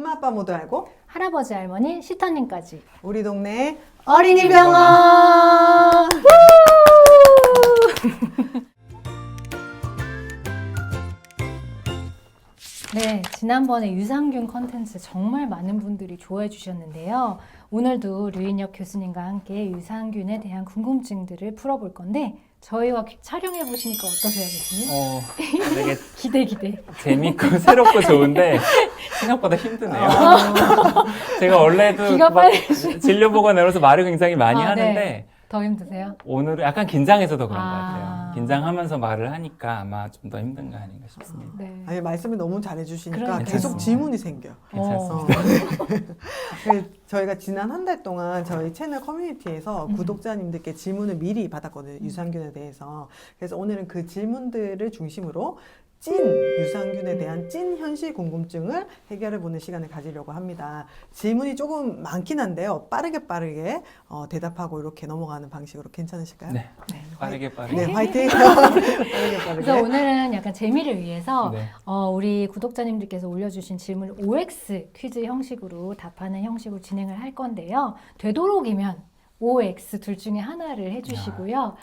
엄마 아빠 모두 알고 할아버지, 할머니, 시터님까지. 우리 동네 어린이 병원! 네, 지난번에 유산균 컨텐츠 정말 많은 분들이 좋아해 주셨는데요. 오늘도 류인혁 교수님과 함께 유산균에 대한 궁금증들을 풀어볼 건데 저희와 촬영해 보시니까 어떠세요, 교수님? 되게 기대. 재밌고 새롭고 좋은데 생각보다 힘드네요. 제가 원래도 기가 막 빨리 진료 보고 내려서 말을 굉장히 많이 아, 하는데 네. 더 힘드세요? 오늘은 약간 긴장해서 더 그런 것 아. 같아요. 긴장하면서 말을 하니까 아마 좀 더 힘든 거 아닌가 싶습니다. 네. 아니 말씀을 너무 잘해주시니까 그러니까요. 계속 질문이 생겨. 괜찮습니다. 저희가 지난 한 달 동안 저희 채널 커뮤니티에서 구독자님들께 질문을 미리 받았거든요. 유산균에 대해서. 그래서 오늘은 그 질문들을 중심으로 찐 유산균에 대한 찐 현실 궁금증을 해결해보는 시간을 가지려고 합니다. 질문이 조금 많긴 한데요. 빠르게 대답하고 이렇게 넘어가는 방식으로 괜찮으실까요? 네, 빠르게. 네, 화이팅! 빠르게. 그래서 오늘은 약간 재미를 위해서 네. 우리 구독자님들께서 올려주신 질문을 OX 퀴즈 형식으로 답하는 형식으로 진행을 할 건데요. 되도록이면 OX 둘 중에 하나를 해주시고요.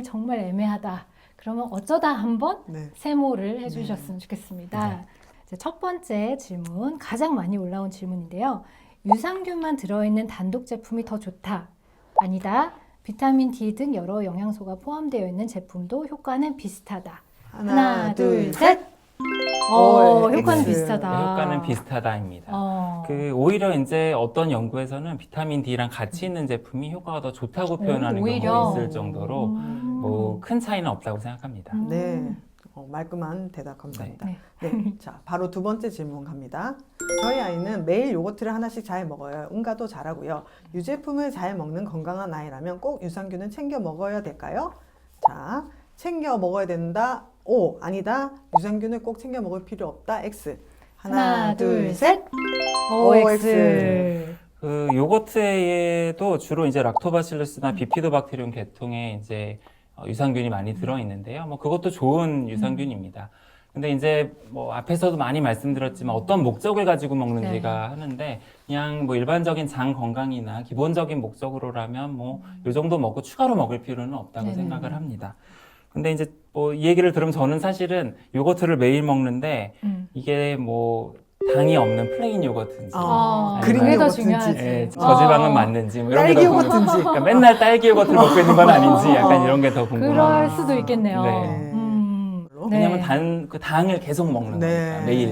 정말 애매하다. 그러면 어쩌다 한번 네. 세모를 해주셨으면 좋겠습니다. 네. 이제 첫 번째 질문, 가장 많이 올라온 질문인데요. 유산균만 들어있는 단독 제품이 더 좋다. 아니다. 비타민 D 등 여러 영양소가 포함되어 있는 제품도 효과는 비슷하다. 하나, 둘, 셋. 효과는 X. 비슷하다. 네, 효과는 비슷하다입니다. 오히려 이제 어떤 연구에서는 비타민 D랑 같이 있는 제품이 효과가 더 좋다고 표현하는 오히려. 경우가 있을 정도로 뭐 큰 차이는 없다고 생각합니다. 네. 말끔한 대답 감사합니다. 네. 네. 자, 바로 두 번째 질문 갑니다. 저희 아이는 매일 요거트를 하나씩 잘 먹어요. 응가도 잘하고요. 유제품을 잘 먹는 건강한 아이라면 꼭 유산균은 챙겨 먹어야 될까요? 자, 챙겨 먹어야 된다. O. 아니다. 유산균을 꼭 챙겨 먹을 필요 없다. X. 하나, 둘, 셋. OX. 그 요거트에도 주로 이제 락토바실러스나 비피도박테리움 계통의 이제 유산균이 많이 들어 있는데요. 뭐 그것도 좋은 유산균입니다. 근데 이제 뭐 앞에서도 많이 말씀드렸지만 어떤 목적을 가지고 먹는지가 하는데 그냥 뭐 일반적인 장 건강이나 기본적인 목적으로라면 뭐 요 정도 먹고 추가로 먹을 필요는 없다고 네네. 생각을 합니다. 근데 이제 뭐 이 얘기를 들으면 저는 사실은 요거트를 매일 먹는데 이게 뭐 당이 없는 플레인 요거트인지 그린 그게 더 요거트인지. 중요하지. 예, 저지방은 맞는지 뭐 이런 딸기 게 더 궁금- 요거트인지. 그러니까 맨날 딸기 요거트를 먹고 있는 건 아닌지 약간 이런 게 더 그럴 궁금합니다. 수도 있겠네요. 네. 왜냐면 그 당을 계속 먹는 네. 거니까 매일.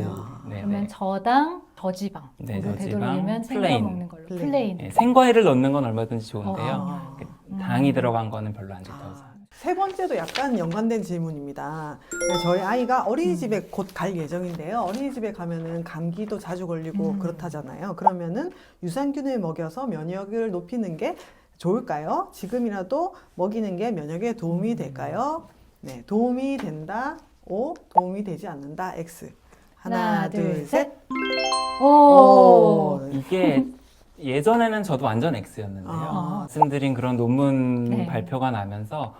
네, 그러면 네. 저당, 저지방. 네, 그리고 저지방, 되도록이면 챙겨 플레인. 먹는 걸로. 플레인. 플레인. 네, 생과일을 넣는 건 얼마든지 좋은데요. 아. 당이 들어간 거는 별로 안 좋다고 생각합니다. 세 번째도 약간 연관된 질문입니다. 저희 아이가 어린이집에 곧 갈 예정인데요. 어린이집에 가면은 감기도 자주 걸리고 그렇다잖아요. 그러면은 유산균을 먹여서 면역을 높이는 게 좋을까요? 지금이라도 먹이는 게 면역에 도움이 될까요? 네, 도움이 된다. O, 도움이 되지 않는다. X. 하나, 둘, 셋. 오. 이게 예전에는 저도 완전 X였는데요. 아. 말씀드린 그런 논문 네. 발표가 나면서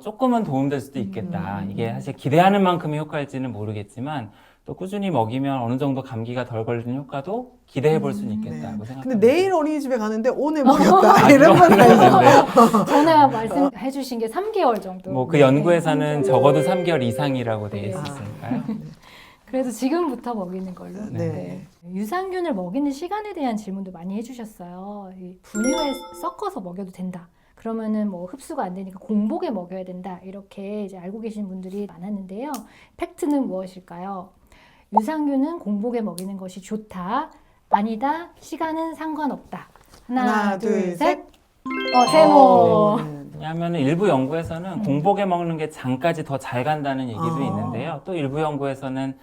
조금은 도움될 수도 있겠다. 이게 사실 기대하는 만큼의 효과일지는 모르겠지만 또 꾸준히 먹이면 어느 정도 감기가 덜 걸리는 효과도 기대해 볼 수는 있겠다고 생각합니다. 근데 내일 어린이집에 가는데 오늘 먹였다. 이런 건 아니죠. 전에 말씀해 주신 게 3개월 정도. 뭐 그 네. 연구에서는 적어도 3개월 이상이라고 되어 있으니까요. 그래도 지금부터 먹이는 걸로. 네. 유산균을 먹이는 시간에 대한 질문도 많이 해주셨어요. 이 분유에 섞어서 먹여도 된다. 그러면은 뭐 흡수가 안 되니까 공복에 먹여야 된다. 이렇게 이제 알고 계신 분들이 많았는데요. 팩트는 무엇일까요? 유산균은 공복에 먹이는 것이 좋다. 아니다. 시간은 상관없다. 하나, 둘, 셋. 세모. 왜냐하면 일부 연구에서는 공복에 먹는 게 장까지 더 잘 간다는 얘기도 있는데요. 또 일부 연구에서는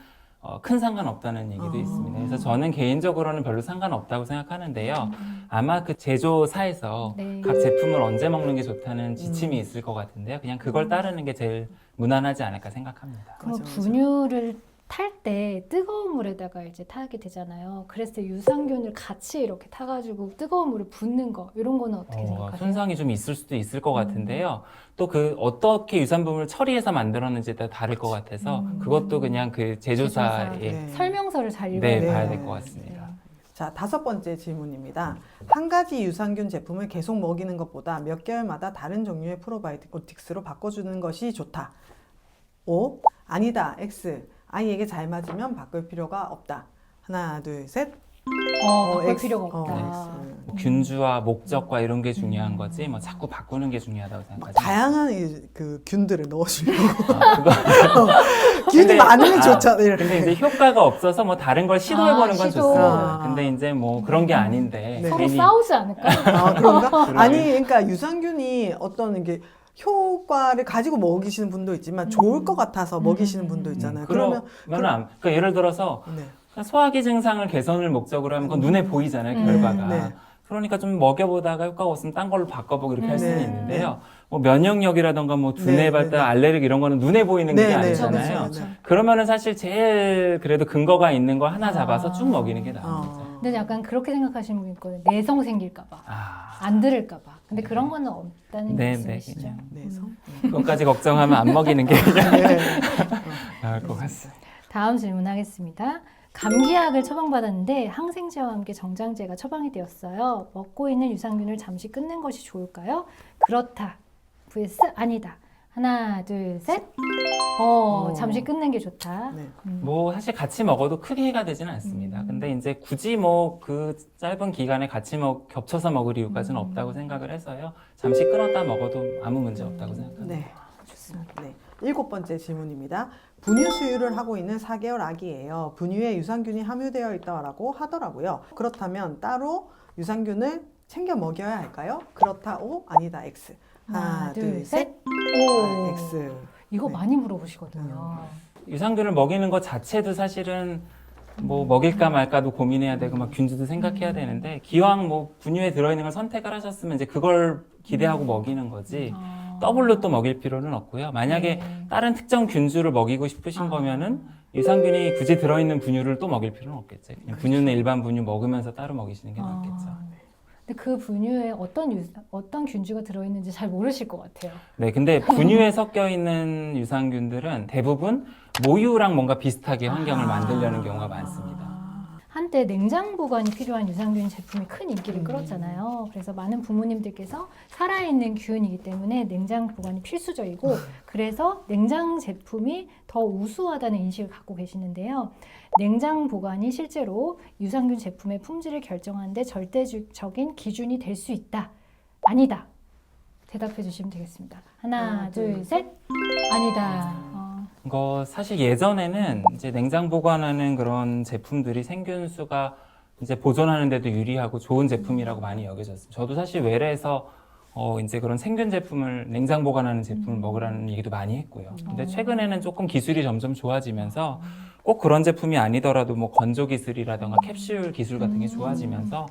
큰 상관없다는 얘기도 있습니다. 그래서 저는 개인적으로는 별로 상관없다고 생각하는데요. 아마 그 제조사에서 네. 각 제품을 언제 먹는 게 좋다는 지침이 있을 것 같은데요. 그냥 그걸 따르는 게 제일 무난하지 않을까 생각합니다. 그럼 맞아. 분유를 탈 때 뜨거운 물에다가 이제 타게 되잖아요. 그랬을 때 유산균을 같이 이렇게 타가지고 뜨거운 물에 붓는 거 이런 거는 어떻게 생각하세요? 손상이 좀 있을 수도 있을 것 같은데요. 또 그 어떻게 유산균을 처리해서 만들었는지에 따라 다를 것 같아서 그것도 그냥 그 제조사의 네. 설명서를 잘 읽어야 네, 네. 봐야 될 것 같습니다. 자, 5번째 질문입니다. 한 가지 유산균 제품을 계속 먹이는 것보다 몇 개월마다 다른 종류의 프로바이오틱스로 바꿔주는 것이 좋다. O. 아니다. X. 아이에게 잘 맞으면 바꿀 필요가 없다. 하나, 둘, 셋. 바꿀 X. 필요가 없다. X. 뭐 균주와 목적과 이런 게 중요한 거지 뭐 자꾸 바꾸는 게 중요하다고 생각하지 다양한 그 균들을 넣어주려고. 그거 균이 근데- 많으면 좋잖아요. 근데 이제 효과가 없어서 뭐 다른 걸 시도해보는 건 시도. 좋습니다. 아. 근데 이제 뭐 그런 게 아닌데 네. 서로 괜히 싸우지 않을까? 아, 그런가? 그러네. 아니, 그러니까 유산균이 어떤 이게 효과를 가지고 먹이시는 분도 있지만 좋을 것 같아서 먹이시는 분도 있잖아요. 그러면 그러니까 예를 들어서 네. 소화기 증상을 개선을 목적으로 하면 그건 눈에 보이잖아요, 음. 결과가. 네. 그러니까 좀 먹여보다가 효과가 없으면 딴 걸로 바꿔보고 이렇게 할 수는 네. 있는데요. 뭐 면역력이라던가 뭐 두뇌 네, 발달, 네, 네. 알레르기 이런 거는 눈에 보이는 게 네, 네, 아니잖아요. 그렇죠, 그렇죠. 그러면은 사실 제일 그래도 근거가 있는 거 하나 잡아서 쭉 먹이는 게 나은 거죠. 근데 약간 그렇게 생각하시는 분이 있거든요. 내성 생길까봐. 아, 안 들을까봐. 근데 그런 거는 없다는 네, 말씀이시죠? 그냥. 네, 성. 그것까지 걱정하면 안 먹이는 게 네. 나을 것 같습니다. 다음 질문하겠습니다. 감기약을 처방받았는데 항생제와 함께 정장제가 처방이 되었어요. 먹고 있는 유산균을 잠시 끊는 것이 좋을까요? 그렇다. vs 아니다. 하나, 둘, 셋. 잠시 끊는 게 좋다. 네. 뭐 사실 같이 먹어도 크게 해가 되지는 않습니다. 근데 이제 굳이 뭐 그 짧은 기간에 같이 겹쳐서 먹을 이유까지는 없다고 생각을 해서요. 잠시 끊었다 먹어도 아무 문제 없다고 생각합니다. 네. 좋습니다. 네. 7번째 질문입니다. 분유 수유를 하고 있는 4개월 아기예요. 분유에 유산균이 함유되어 있다고 하더라고요. 그렇다면 따로 유산균을 챙겨 먹여야 할까요? 그렇다 O, 아니다 X. 하나, 둘, 셋. 오. X. 이거 네. 많이 물어보시거든요. 유산균을 먹이는 것 자체도 사실은 뭐 먹일까 말까도 고민해야 되고 막 균주도 생각해야 되는데 기왕 뭐 분유에 들어있는 걸 선택을 하셨으면 이제 그걸 기대하고 먹이는 거지 더블로 또 먹일 필요는 없고요. 만약에 네. 다른 특정 균주를 먹이고 싶으신 거면은 유산균이 굳이 들어있는 분유를 또 먹일 필요는 없겠죠. 그냥 분유는 일반 분유 먹으면서 따로 먹이시는 게 낫겠죠. 근데 그 분유에 어떤 균주가 들어있는지 잘 모르실 것 같아요. 네, 근데 분유에 섞여 있는 유산균들은 대부분 모유랑 뭔가 비슷하게 환경을 만들려는 경우가 많습니다. 한때 냉장 보관이 필요한 유산균 제품이 큰 인기를 끌었잖아요. 그래서 많은 부모님들께서 살아있는 균이기 때문에 냉장 보관이 필수적이고 그래서 냉장 제품이 더 우수하다는 인식을 갖고 계시는데요. 냉장 보관이 실제로 유산균 제품의 품질을 결정하는데 절대적인 기준이 될 수 있다. 아니다. 대답해 주시면 되겠습니다. 하나, 둘, 셋. 아니다. 이거 사실 예전에는 이제 냉장 보관하는 그런 제품들이 생균수가 이제 보존하는 데도 유리하고 좋은 제품이라고 많이 여겨졌어요. 저도 사실 외래에서 이제 그런 생균 제품을 냉장 보관하는 제품을 먹으라는 얘기도 많이 했고요. 근데 최근에는 조금 기술이 점점 좋아지면서 꼭 그런 제품이 아니더라도 뭐 건조 기술이라든가 캡슐 기술 같은 게 좋아지면서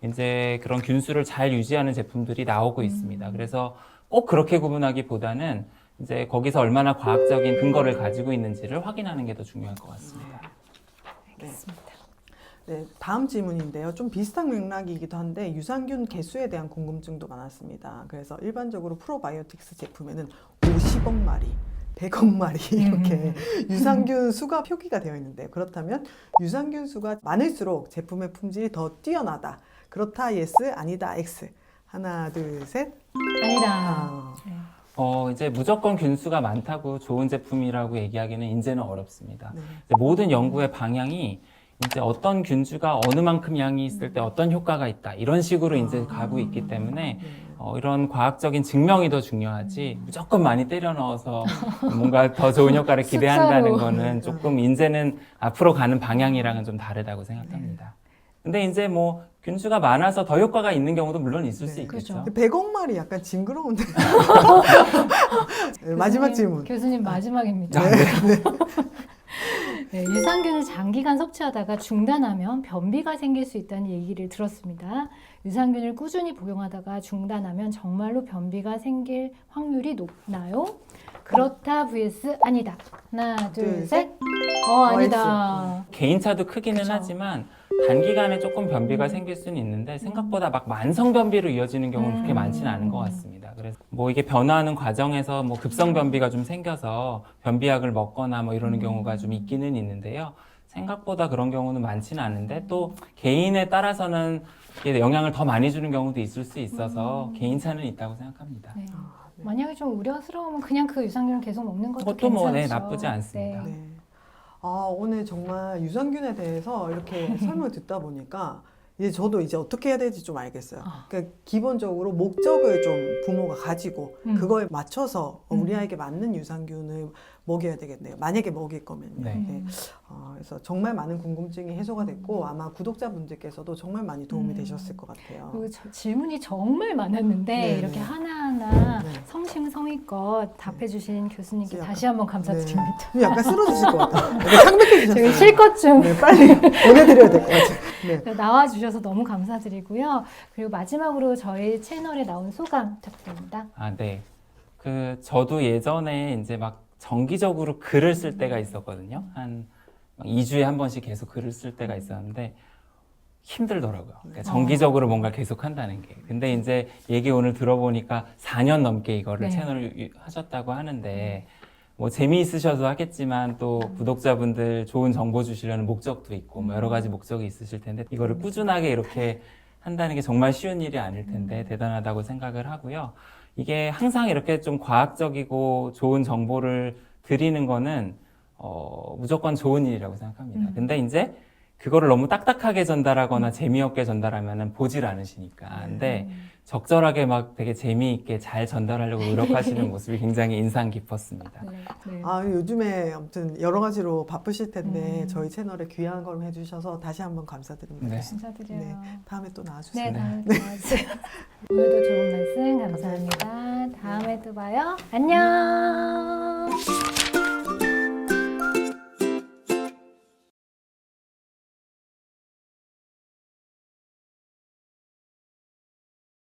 이제 그런 균수를 잘 유지하는 제품들이 나오고 있습니다. 그래서 꼭 그렇게 구분하기보다는 이제 거기서 얼마나 과학적인 근거를 가지고 있는지를 확인하는 게 더 중요할 것 같습니다. 알겠습니다. 네, 다음 질문인데요. 좀 비슷한 맥락이기도 한데 유산균 개수에 대한 궁금증도 많았습니다. 그래서 일반적으로 프로바이오틱스 제품에는 50억 마리, 100억 마리 이렇게 유산균 수가 표기가 되어 있는데 그렇다면 유산균 수가 많을수록 제품의 품질이 더 뛰어나다. 그렇다 yes, 아니다 x. 하나, 둘, 셋. 아니다. 이제 무조건 균수가 많다고 좋은 제품이라고 얘기하기는 이제는 어렵습니다. 네. 이제 모든 연구의 방향이 이제 어떤 균주가 어느 만큼 양이 있을 때 어떤 효과가 있다 이런 식으로 이제 가고 있기 때문에 이런 과학적인 증명이 더 중요하지 무조건 많이 때려 넣어서 뭔가 더 좋은 효과를 기대한다는 숫자로. 거는 조금 이제는 앞으로 가는 방향이랑은 좀 다르다고 생각합니다. 근데 이제 뭐 균수가 많아서 더 효과가 있는 경우도 물론 있을 수 있겠죠. 그렇죠. 100억 마리 약간 징그러운데. 네, 마지막 질문. 교수님 마지막입니다. 네, 유산균을 장기간 섭취하다가 중단하면 변비가 생길 수 있다는 얘기를 들었습니다. 유산균을 꾸준히 복용하다가 중단하면 정말로 변비가 생길 확률이 높나요? 그렇다 vs 아니다. 하나, 둘, 둘, 셋. 아니다. 개인차도 크기는 그쵸. 하지만 단기간에 조금 변비가 생길 수는 있는데 생각보다 막 만성 변비로 이어지는 경우는 그렇게 많지는 않은 것 같습니다. 그래서 뭐 이게 변화하는 과정에서 뭐 급성 변비가 좀 생겨서 변비약을 먹거나 뭐 이러는 경우가 좀 있기는 있는데요. 생각보다 그런 경우는 많지는 않은데 또 개인에 따라서는 이게 영향을 더 많이 주는 경우도 있을 수 있어서 개인차는 있다고 생각합니다. 네. 아, 네. 만약에 좀 우려스러우면 그냥 그 유산균을 계속 먹는 것도 그것도 뭐, 괜찮죠. 네, 나쁘지 않습니다. 네. 네. 아, 오늘 정말 유산균에 대해서 이렇게 설명을 듣다 보니까 이제 저도 이제 어떻게 해야 될지 좀 알겠어요. 그러니까 기본적으로 목적을 좀 부모가 가지고 그거에 맞춰서 우리 아이에게 맞는 유산균을 먹여야 되겠네요. 만약에 먹일 거면요. 네. 네. 그래서 정말 많은 궁금증이 해소가 됐고 아마 구독자분들께서도 정말 많이 도움이 되셨을 것 같아요. 그리고 질문이 정말 많았는데 네, 이렇게 네. 하나하나 네. 성심성의껏 답해주신 교수님께 약간- 다시 한번 감사드립니다. 네. 약간 쓰러지실 것 같아요. 약간 창백해지셨어요. 저희 실컷 좀 네, 빨리 보내드려야 될 것 같아요. 네. 나와주셔서 너무 감사드리고요. 그리고 마지막으로 저희 채널에 나온 소감 부탁드립니다. 아, 네. 저도 예전에 이제 막 정기적으로 글을 쓸 때가 있었거든요. 한 2주에 한 번씩 계속 글을 쓸 때가 있었는데 힘들더라고요. 그러니까 정기적으로 뭔가 계속 한다는 게. 근데 이제 얘기 오늘 들어보니까 4년 넘게 이거를 네. 채널을 하셨다고 하는데 뭐 재미있으셔서 하겠지만 또 구독자분들 좋은 정보 주시려는 목적도 있고 뭐 여러 가지 목적이 있으실 텐데 이거를 꾸준하게 이렇게 한다는 게 정말 쉬운 일이 아닐 텐데 대단하다고 생각을 하고요. 이게 항상 이렇게 좀 과학적이고 좋은 정보를 드리는 거는 무조건 좋은 일이라고 생각합니다. 근데 이제 그거를 너무 딱딱하게 전달하거나 재미없게 전달하면은 보질 않으시니까. 근데 적절하게 막 되게 재미있게 잘 전달하려고 노력하시는 모습이 굉장히 인상 깊었습니다. 네. 네. 아, 요즘에 아무튼 여러 가지로 바쁘실 텐데 저희 채널에 귀한 걸 해주셔서 다시 한번 감사드립니다. 네. 감사드려요. 네, 다음에 또 나와주세요. 네, 다음에 또 나와주세요. 오늘도 좋은 말씀 감사합니다. 다음에 또 봐요. 안녕.